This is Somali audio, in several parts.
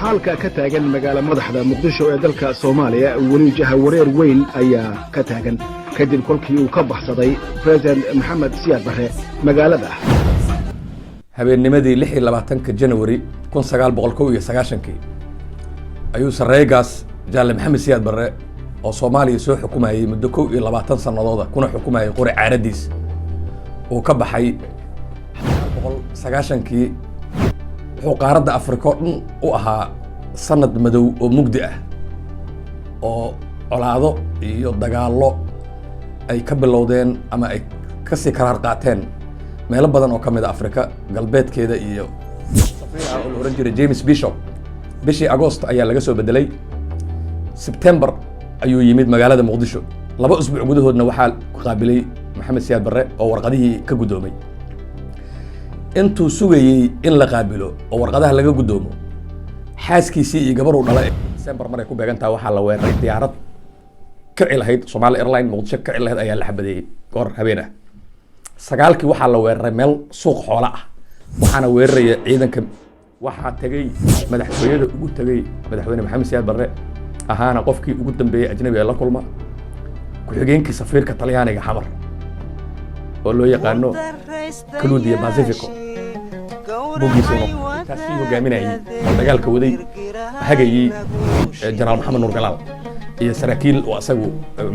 xaalka ka taagan magaalada madaxda Muqdisho ee dalka Soomaaliya wali jaha wareer weyn ayaa ka taagan kadib kolkii uu ka baxsaday President Maxamed Siyaad Barre magaalada habeennimadii 26 January 1990 ayuu sareegaas Jaalle Maxamed Siyaad Barre oo Soomaaliya soo xukumayay muddo 22 sanadooda kuna xukumayay qori caaradiis oo ka baxay 1990 wuxuu qaaradda Afrika u ahaa sanad madow oo mugdi ah oo colaado iyo dagaallo ay ka bilowdeen ama ay ka sii karaar qaateen meelo badan oo ka mid ah Afrika galbeedkeeda iyo safiirka oo oran jiray James Bishop bishii August ayaa laga soo bedelay September ayuu yimid magaalada Muqdisho 2 usbuuc gudahoodna waxaa qaabilay Maxamed Siyaad Barre oo warqadihii ka gudoomay intuu sugayay in la qaabilo oo warqadaha laga gudoomo xaaskiisii iyo gabar uu dhalay December maray ku beegantaa waxaa la weeraray diyaarad ka cilahayd Somali Airlines Muqdisho ka cilahayd ayaa la xabadeeyay goor habeen ah sagaalkii waxaa la weeraray meel suuq xoolo ah waxaana weeraraya ciidanka waxaa tagay madaxtooyada ugu tagay madaxweyne Maxamed Siyaad Barre ahaana qofkii ugu dambeeyay ajnabi ee la kulma ku xigeenkii safiirka Talyaaniga xamar oo loo yaqaano Claudio Pacifico buugiisuna taasii hogaaminayay dagaalka waday hagayay General Maxamed Nuur Galaal iyo saraakiil oo asagu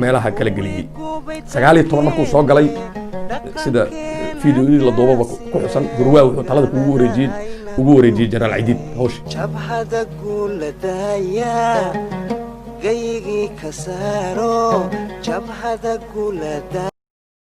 meelaha kala galiyay 19 markuu soo galay sida fiidiyoodii la duubaba ku xusan gurwaa wuxuu talada ugu wareejiyay General Ciidid hawsh jabhada guuladaya gaygi ka saaro jabhada guuladaya